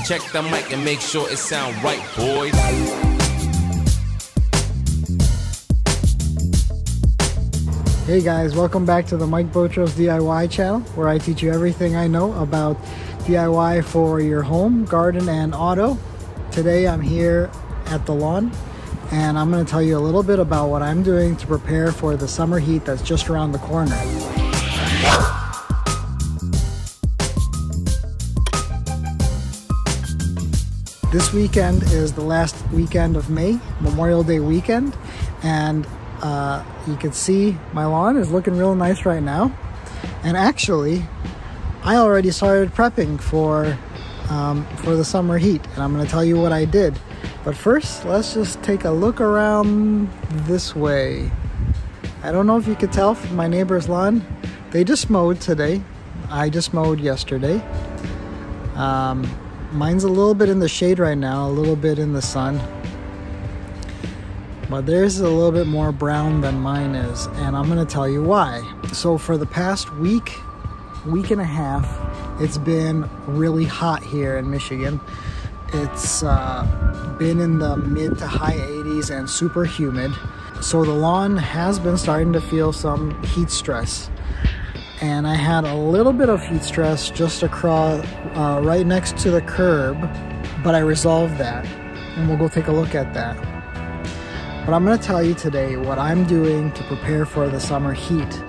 Check the mic and make sure it sound right, boys. Hey guys, welcome back to the Mike Botros DIY channel, where I teach you everything I know about DIY for your home, garden, and auto. Today I'm here at the lawn, and I'm going to tell you a little bit about what I'm doing to prepare for the summer heat that's just around the corner. This weekend is the last weekend of May, Memorial Day weekend, and you can see my lawn is looking real nice right now. And actually, I already started prepping for the summer heat, and I'm going to tell you what I did. But first, let's just take a look around this way. I don't know if you could tell from my neighbor's lawn. They just mowed today. I just mowed yesterday. Mine's a little bit in the shade right now, a little bit in the sun. But theirs is a little bit more brown than mine is, and I'm going to tell you why. So for the past week and a half, it's been really hot here in Michigan. It's been in the mid to high 80s and super humid. So the lawn has been starting to feel some heat stress. And I had a little bit of heat stress just across, right next to the curb, but I resolved that. And we'll go take a look at that. But I'm going to tell you today what I'm doing to prepare for the summer heat.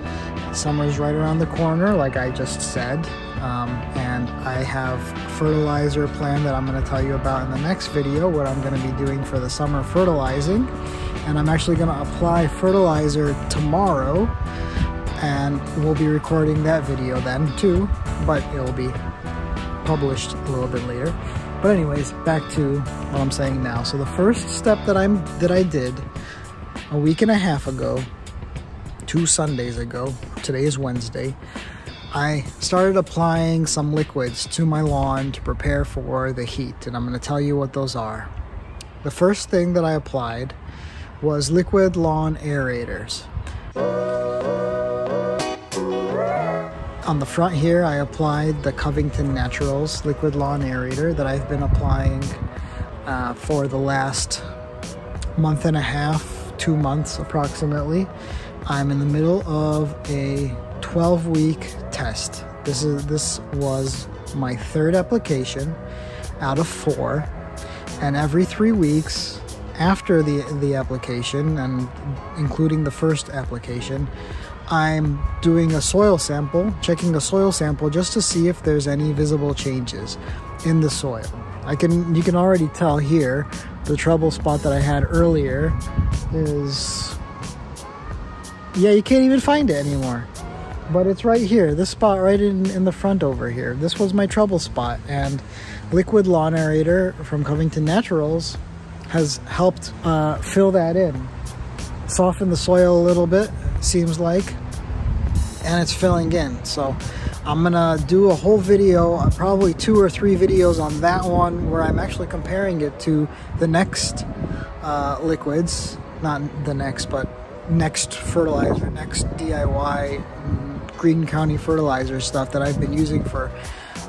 Summer's right around the corner, like I just said, and I have fertilizer planned that I'm going to tell you about in the next video, what I'm going to be doing for the summer fertilizing. And I'm actually going to apply fertilizer tomorrow, and we'll be recording that video then too, but it'll be published a little bit later. But anyways, back to what I'm saying now. So the first step that I did a week and a half ago, 2 Sundays ago, today is Wednesday, I started applying some liquids to my lawn to prepare for the heat, and I'm going to tell you what those are. The first thing that I applied was liquid lawn aerators. On the front here, I applied the Covington Naturals liquid lawn aerator that I've been applying for the last month and a half, 2 months approximately. I'm in the middle of a 12-week test. This was my 3rd application out of 4, and every 3 weeks after the application, and including the first application, I'm doing a soil sample, checking the soil sample just to see if there's any visible changes in the soil. You can already tell here, the trouble spot that I had earlier is, yeah, you can't even find it anymore. But it's right here, this spot right in the front over here. This was my trouble spot, and liquid lawn aerator from Covington Naturals has helped fill that in. Soften the soil a little bit, seems like, and it's filling in. So I'm gonna do a whole video, probably 2 or 3 videos on that one, where I'm actually comparing it to the next liquids, not the next, but next fertilizer, next DIY Green County fertilizer stuff that I've been using for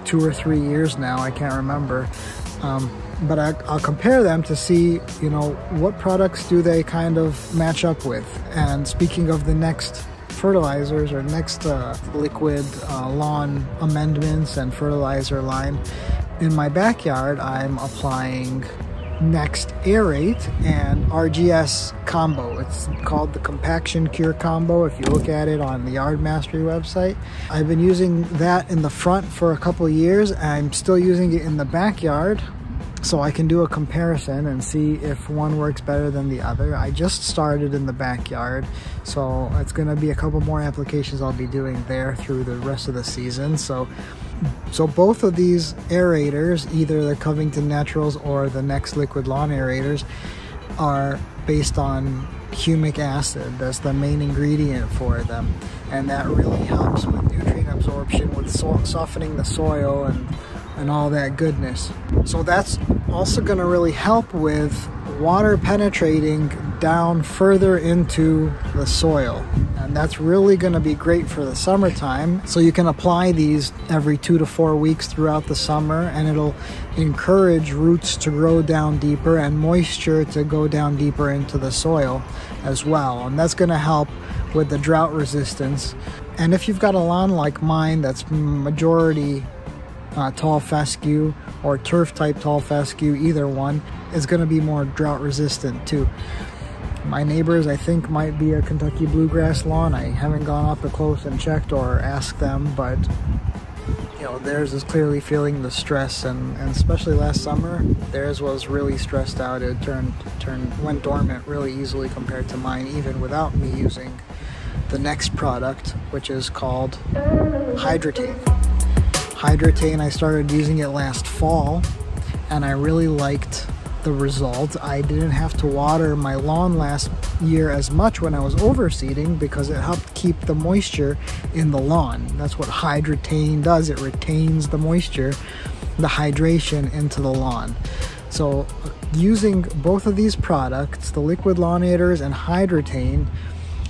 2 or 3 years now. I can't remember. But I'll compare them to see, you know, what products do they kind of match up with. And speaking of the next fertilizers or next liquid lawn amendments and fertilizer line, in my backyard I'm applying Next Aerate and RGS combo. It's called the Compaction Cure combo if you look at it on the Yard Mastery website. I've been using that in the front for a couple of years. I'm still using it in the backyard, so I can do a comparison and see if one works better than the other. I just started in the backyard, so it's going to be a couple more applications I'll be doing there through the rest of the season. So both of these aerators, either the Covington Naturals or the Next Liquid Lawn Aerators, are based on humic acid. That's the main ingredient for them, and that really helps with nutrient absorption, with softening the soil and all that goodness. So that's also going to really help with water penetrating down further into the soil. And And that's really going to be great for the summertime. So you can apply these every 2 to 4 weeks throughout the summer, and it'll encourage roots to grow down deeper and moisture to go down deeper into the soil as well. And that's going to help with the drought resistance. And if you've got a lawn like mine that's majority tall fescue or turf type tall fescue, either one is going to be more drought resistant too. My neighbors, I think, might be a Kentucky bluegrass lawn. I haven't gone up close and checked or asked them, but you know, theirs is clearly feeling the stress, and especially last summer, theirs was really stressed out. It went dormant really easily compared to mine, even without me using the next product, which is called Hydrating. Hydrating, I started using it last fall, and I really liked the result. I didn't have to water my lawn last year as much when I was overseeding because it helped keep the moisture in the lawn. That's what Hydrating does. It retains the moisture, the hydration into the lawn. So using both of these products, the liquid Lawnator and Hydrating,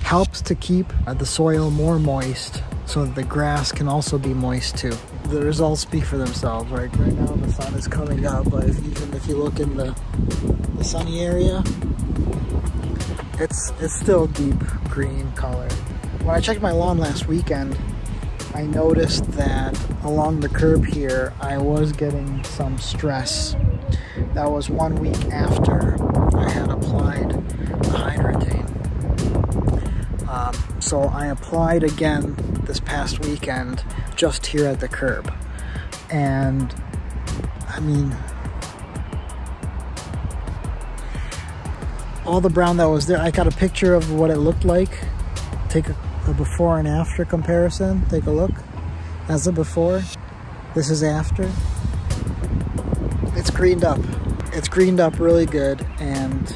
helps to keep the soil more moist so that the grass can also be moist too. The results speak for themselves. Right now the sun is coming up, but even if you look in the sunny area, it's still deep green color. When I checked my lawn last weekend, I noticed that along the curb here I was getting some stress. That was 1 week after I had applied the Hydrating. So I applied again this past weekend just here at the curb, and I mean, all the brown that was there, I got a picture of what it looked like. Take a before and after comparison. Take a look. That's the before. This is after. It's greened up. It's greened up really good, and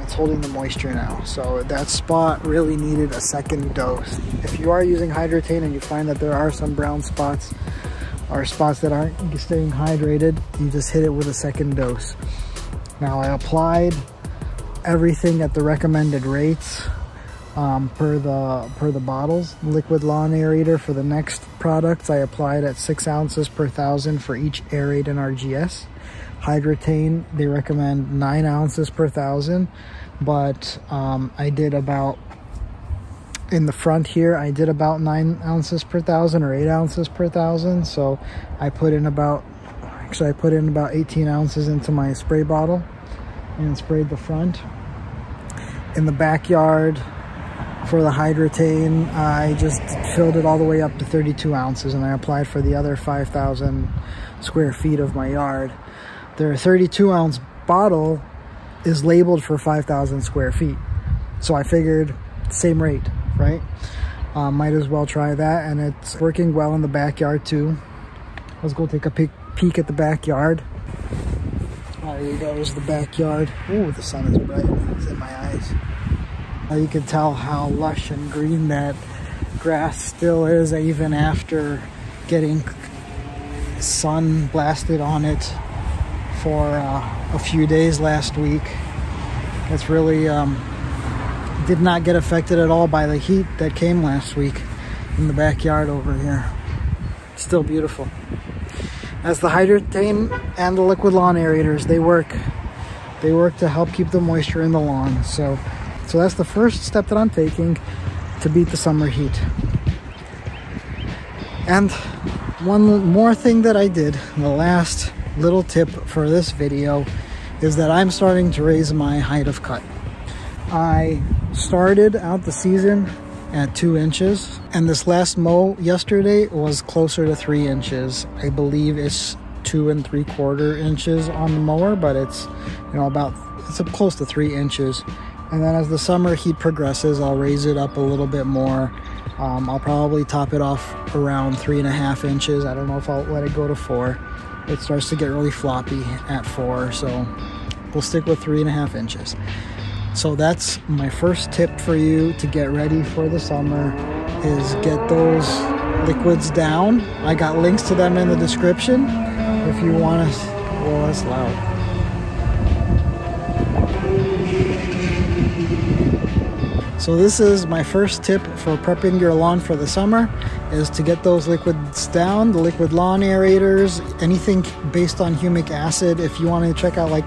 it's holding the moisture now. So that spot really needed a second dose. If you are using Hydrating and you find that there are some brown spots or spots that aren't staying hydrated, you just hit it with a second dose. Now I applied everything at the recommended rates per the bottles. Liquid lawn aerator for the next products, I applied at 6 ounces per 1,000 for each aerate and RGS. Hydrating, they recommend 9 ounces per 1,000, but I did about, in the front here, I did about 9 ounces per 1,000 or 8 ounces per 1,000. So I put in about 18 ounces into my spray bottle and sprayed the front. In the backyard for the Hydrating, I just filled it all the way up to 32 ounces, and I applied for the other 5,000 square feet of my yard. Their 32 ounce bottle is labeled for 5,000 square feet. So I figured same rate, right? Might as well try that, and it's working well in the backyard too. Let's go take a peek at the backyard. There goes the backyard. Ooh, the sun is bright. It's in my eyes. Now you can tell how lush and green that grass still is, even after getting sun blasted on it for a few days last week. It's really did not get affected at all by the heat that came last week in the backyard over here. Still beautiful. As the Hydrating and the liquid lawn aerators, they work to help keep the moisture in the lawn. So that's the first step that I'm taking to beat the summer heat. And one more thing that I did, the last little tip for this video, is that I'm starting to raise my height of cut. I started out the season at 2 inches, and this last mow yesterday was closer to 3 inches. I believe it's 2 3/4 inches on the mower, but it's, you know, it's up close to 3 inches. And then as the summer heat progresses, I'll raise it up a little bit more. I'll probably top it off around 3.5 inches. I don't know if I'll let it go to 4. It starts to get really floppy at 4, so we'll stick with 3.5 inches. So that's my first tip for you to get ready for the summer, is get those liquids down. I got links to them in the description if you want to. Well, that's loud. So this is my first tip for prepping your lawn for the summer, is to get those liquids down, the liquid lawn aerators, anything based on humic acid. If you want to check out like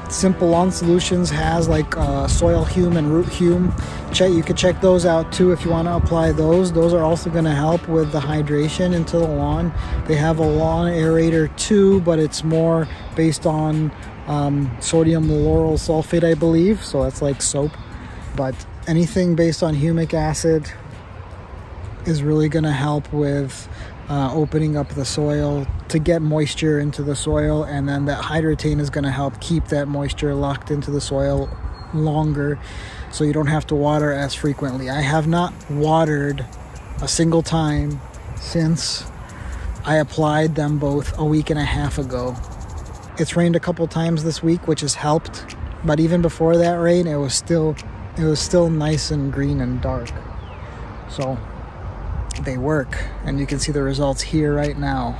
Simple Lawn Solutions has like soil hume and root hume. You could check those out too if you want to apply those. Those are also going to help with the hydration into the lawn. They have a lawn aerator too, but it's more based on sodium lauryl sulfate, I believe. So that's like soap. But anything based on humic acid is really going to help with opening up the soil to get moisture into the soil, and then that hydrating is going to help keep that moisture locked into the soil longer, so you don't have to water as frequently. I have not watered a single time since I applied them both a week and a half ago. It's rained a couple times this week, which has helped, but even before that rain, it was still nice and green and dark. So they work, and you can see the results here right now.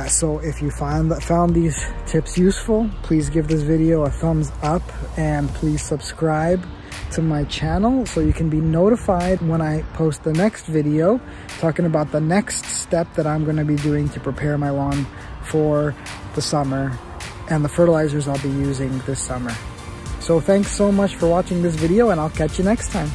So if you found these tips useful, please give this video a thumbs up, and please subscribe to my channel so you can be notified when I post the next video talking about the next step that I'm going to be doing to prepare my lawn for the summer and the fertilizers I'll be using this summer. So thanks so much for watching this video, and I'll catch you next time.